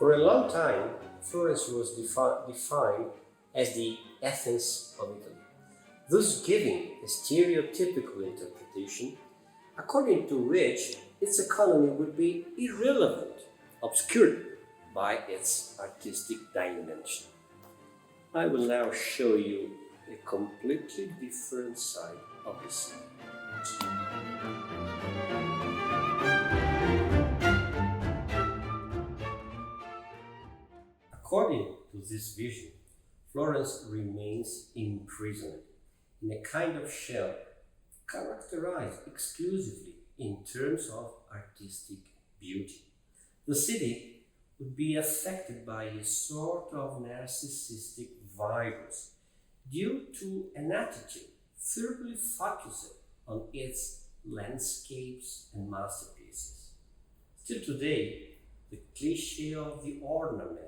For a long time, Florence was defined as the Athens of Italy, thus giving a stereotypical interpretation according to which its economy would be irrelevant, obscured by its artistic dimension. I will now show you a completely different side of the city. According to this vision, Florence remains imprisoned in a kind of shell characterized exclusively in terms of artistic beauty. The city would be affected by a sort of narcissistic virus due to an attitude firmly focused on its landscapes and masterpieces. Still today, the cliché of the ornament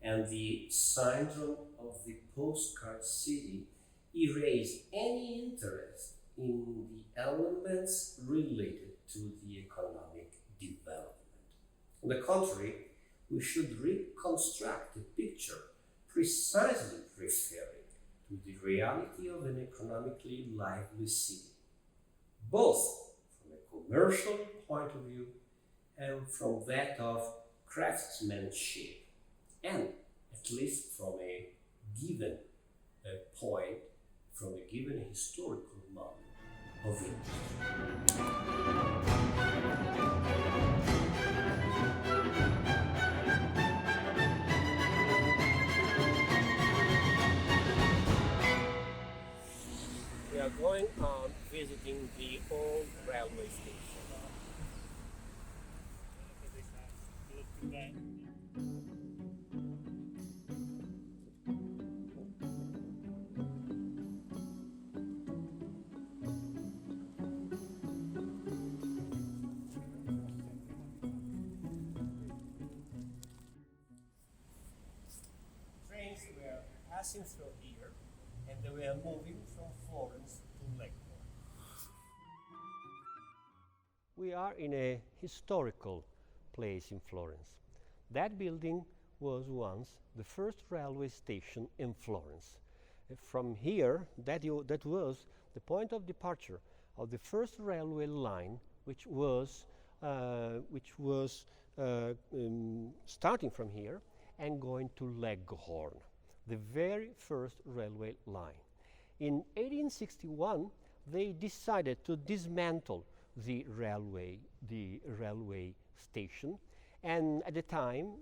and the syndrome of the postcard city erase any interest in the elements related to the economic development. On the contrary, we should reconstruct the picture precisely referring to the reality of an economically lively city, both from a commercial point of view and from that of craftsmanship, and at least from a given point, from a given historical moment of industry. We are going on visiting the old railway station. Trains were passing through here and they were moving from Florence to Leghorn. We are in a historical place in Florence. That building was once the first railway station in Florence. From here, that was the point of departure of the first railway line, which was starting from here and going to Leghorn, the very first railway line. In 1861, they decided to dismantle the railway station, and at the time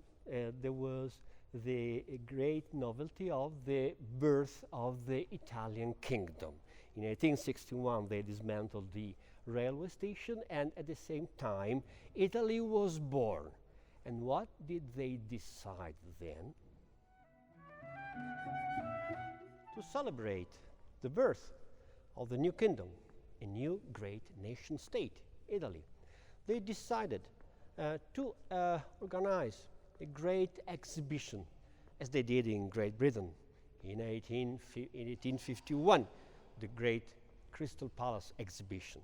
there was the great novelty of the birth of the Italian kingdom. In 1861, they dismantled the railway station, and at the same time, Italy was born. And what did they decide then? To celebrate the birth of the new kingdom, a new great nation state, Italy. They decided to organize a great exhibition, as they did in Great Britain in 1851, the Great Crystal Palace exhibition.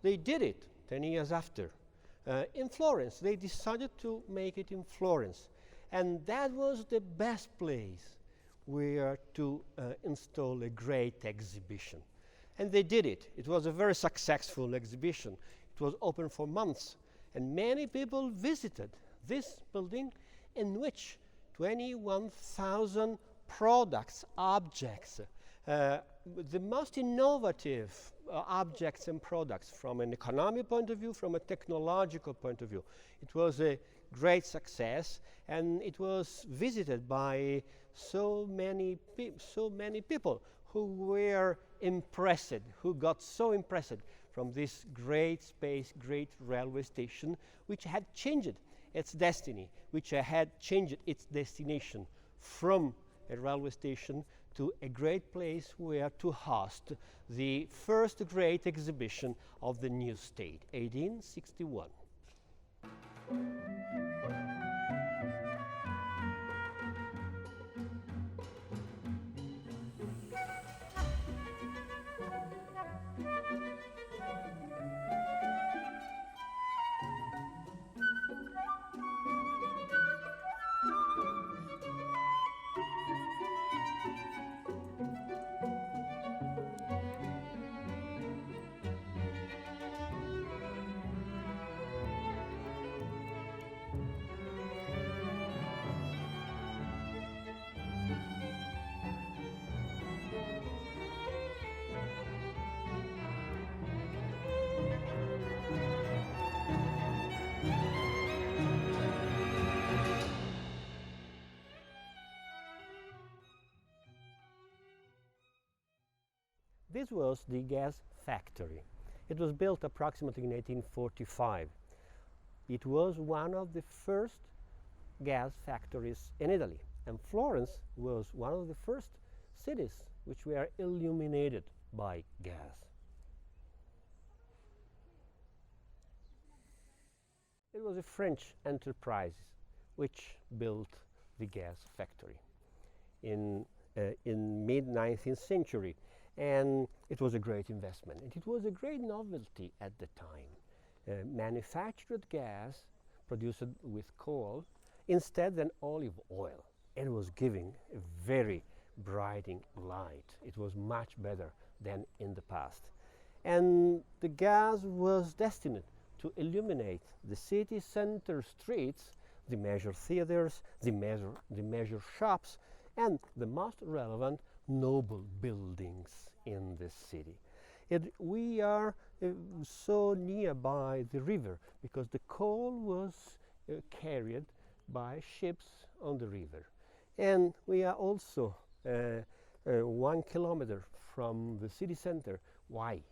They did it 10 years after. In Florence, they decided to make it in Florence, and that was the best place where to install a great exhibition. And they did it. It was a very successful exhibition. It was open for months, and many people visited this building, in which 21,000 products, objects, the most innovative objects and products from an economic point of view, from a technological point of view. It was a great success, and it was visited by so many people who were impressed, who got so impressed from this great space, great railway station, which had changed its destiny, which had changed its destination from a railway station to a great place where to host the first great exhibition of the new state, 1861. This was the gas factory. It was built approximately in 1845. It was one of the first gas factories in Italy, and Florence was one of the first cities which were illuminated by gas. It was a French enterprise which built the gas factory in mid-19th century, and it was a great investment, and it was a great novelty at the time. Manufactured gas produced with coal instead than olive oil, and it was giving a very brighting light. It was much better than in the past, and the gas was destined to illuminate the city center streets, the major theaters, the major shops, and the most relevant noble buildings in the city. We are so nearby the river because the coal was carried by ships on the river. And we are also 1 kilometer from the city center. Why?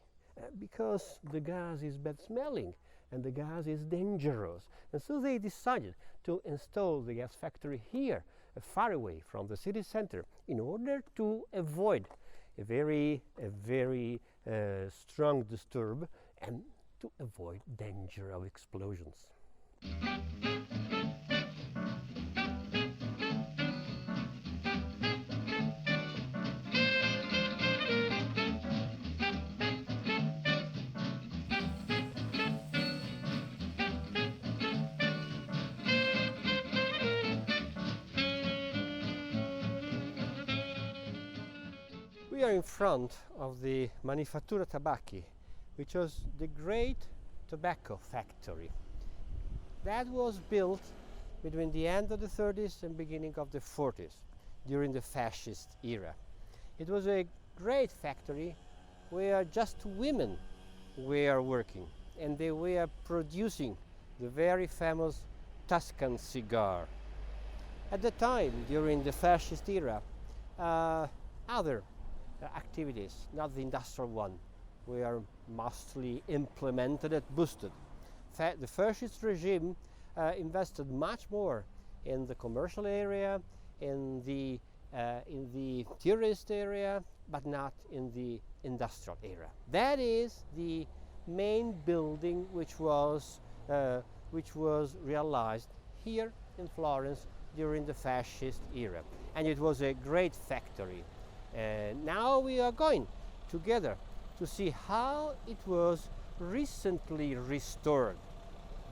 Because the gas is bad smelling and the gas is dangerous. And so they decided to install the gas factory here, far away from the city center, in order to avoid a very strong disturb and to avoid danger of explosions. We are in front of the Manifattura Tabacchi, which was the great tobacco factory. That was built between the end of the 30s and beginning of the 40s, during the fascist era. It was a great factory where just women were working, and they were producing the very famous Tuscan cigar. At the time, during the fascist era, other activities, not the industrial one, were mostly implemented and boosted. The fascist regime invested much more in the commercial area, in the tourist area, but not in the industrial area. That is the main building which was realized here in Florence during the fascist era, and it was a great factory. Now we are going together to see how it was recently restored.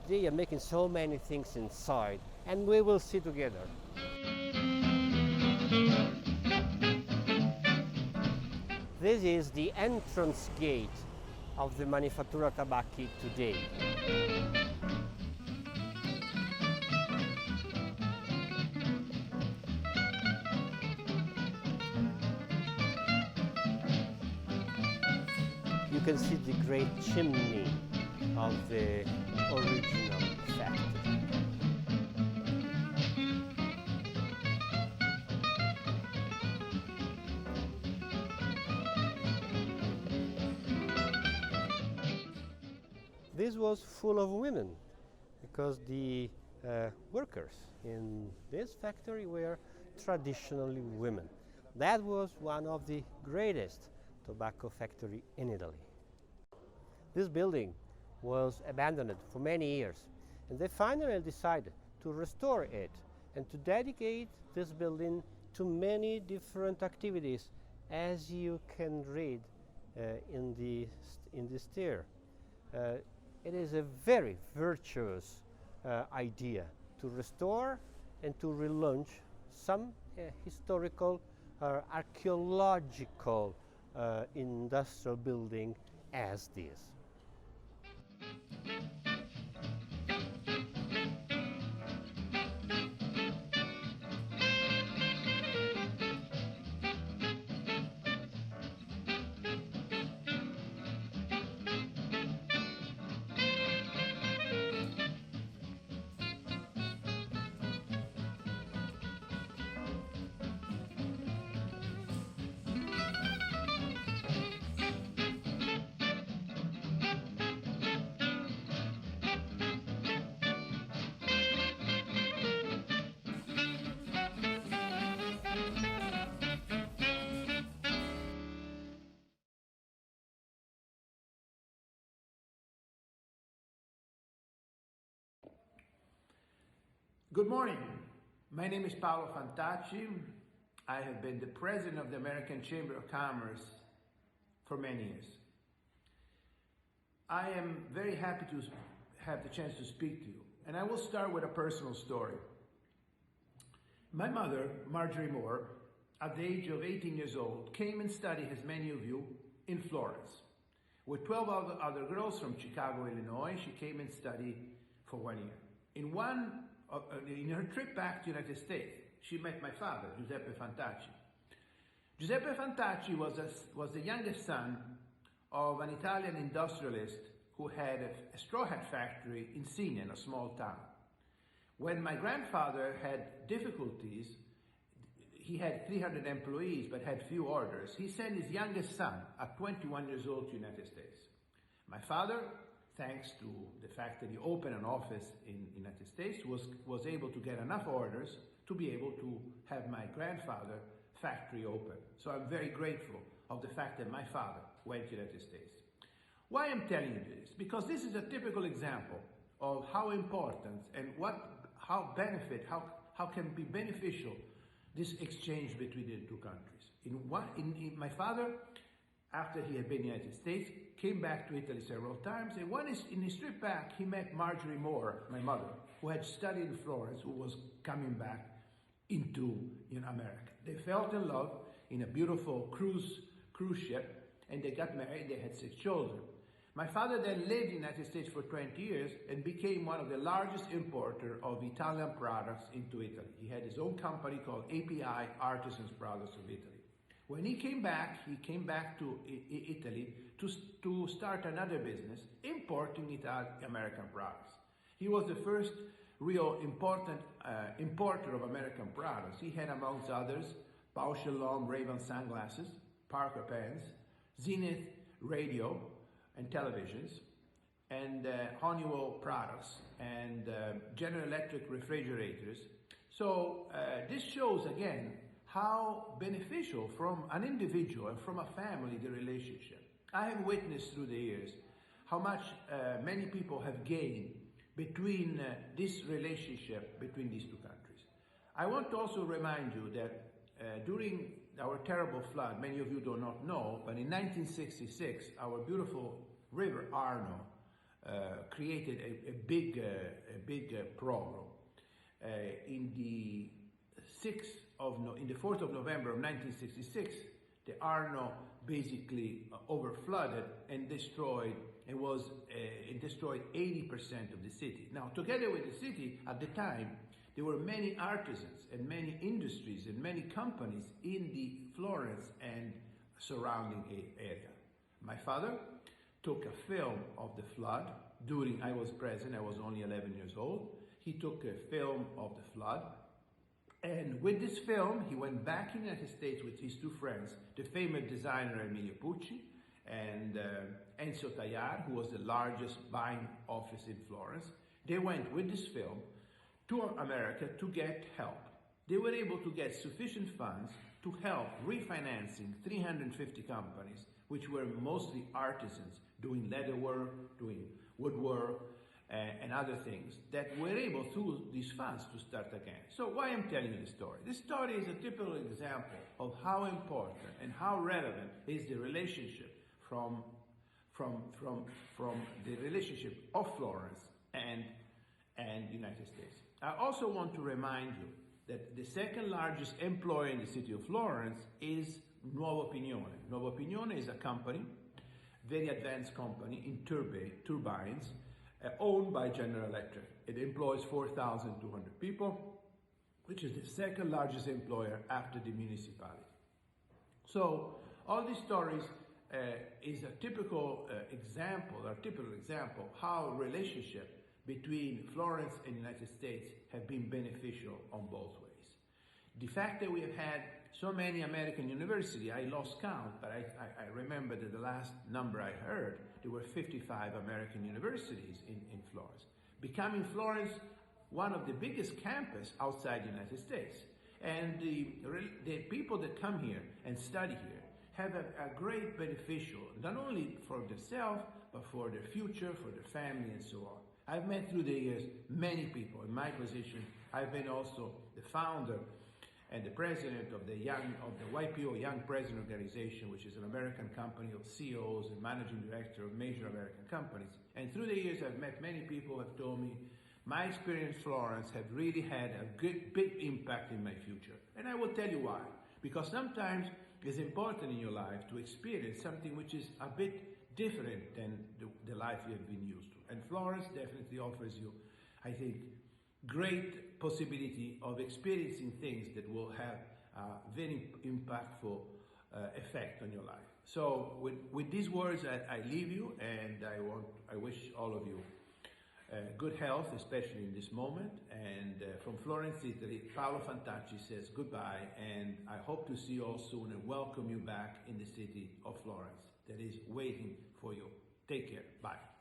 They are making so many things inside, and we will see together. This is the entrance gate of the Manifattura Tabacchi today. You can see the great chimney of the original factory. This was full of women because the workers in this factory were traditionally women. That was one of the greatest tobacco factory in Italy. This building was abandoned for many years, and they finally decided to restore it and to dedicate this building to many different activities, as you can read in the stair. It is a very virtuous idea to restore and to relaunch some historical or archaeological industrial building as this. Good morning. My name is Paolo Fantacci. I have been the president of the American Chamber of Commerce for many years. I am very happy to have the chance to speak to you, and I will start with a personal story. My mother, Marjorie Moore, at the age of 18 years old, came and studied, as many of you, in Florence. With 12 other girls from Chicago, Illinois, she came and studied for 1 year. In her trip back to the United States, she met my father, Giuseppe Fantacci. Giuseppe Fantacci was the youngest son of an Italian industrialist who had a straw hat factory in Senior, a small town. When my grandfather had difficulties, he had 300 employees but had few orders. He sent his youngest son at 21 years old to the United States. My father, thanks to the fact that he opened an office in the United States, was able to get enough orders to be able to have my grandfather factory open. So I'm very grateful of the fact that my father went to the United States. Why I'm telling you this? Because this is a typical example of how important and how can be beneficial this exchange between the two countries. My father, after he had been in the United States, came back to Italy several times, and in his trip back, he met Marjorie Moore, my mother, who had studied in Florence, who was coming back into America. They fell in love in a beautiful cruise ship, and they got married. They had 6 children. My father then lived in the United States for 20 years and became one of the largest importers of Italian products into Italy. He had his own company called API, Artisans Products of Italy. When he came back to Italy to start another business, importing American products. He was the first real important importer of American products. He had, amongst others, Paul Shalom Ray-Ban sunglasses, Parker pens, Zenith radio and televisions, and Honeywell products, and General Electric refrigerators. So this shows again how beneficial from an individual and from a family the relationship. I have witnessed through the years how much many people have gained between this relationship between these two countries. I want to also remind you that during our terrible flood, many of you do not know, but in 1966, our beautiful river Arno created a big problem. In the 4th of November of 1966, the Arno basically overflooded and destroyed 80% of the city. Now, together with the city, at the time, there were many artisans and many industries and many companies in the Florence and surrounding area. My father took a film of the flood I was present, I was only 11 years old. He took a film of the flood, and with this film, he went back in the United States with his 2 friends, the famous designer Emilio Pucci and Enzo Tagliar, who was the largest buying office in Florence. They went with this film to America to get help. They were able to get sufficient funds to help refinancing 350 companies, which were mostly artisans doing leatherwork, doing woodwork, and other things that were able through these funds to start again. So why I'm telling you this story? This story is a typical example of how important and how relevant is the relationship from the relationship of Florence and the United States. I also want to remind you that the second largest employer in the city of Florence is Nuovo Pignone. Nuovo Pignone is a company, very advanced company in turbines, owned by General Electric. It employs 4,200 people, which is the second largest employer after the municipality. So all these stories is a typical example how relationship between Florence and the United States have been beneficial on both ways. The fact that we have had so many American universities, I lost count, but I remember that the last number I heard, there were 55 American universities in Florence, becoming Florence one of the biggest campus outside the United States. And the people that come here and study here have a great beneficial, not only for themselves, but for their future, for their family, and so on. I've met through the years many people in my position I've been also the founder and the president of the YPO, Young President Organization, which is an American company of CEOs and managing director of major American companies. And through the years, I've met many people who have told me my experience in Florence have really had a big impact in my future. And I will tell you why. Because sometimes it's important in your life to experience something which is a bit different than the life you have been used to. And Florence definitely offers you, I think, great possibility of experiencing things that will have a very impactful effect on your life. So with these words, I leave you, and I wish all of you good health, especially in this moment. And from Florence, Italy, Paolo Fantacci says goodbye, and I hope to see you all soon and welcome you back in the city of Florence that is waiting for you. Take care. Bye.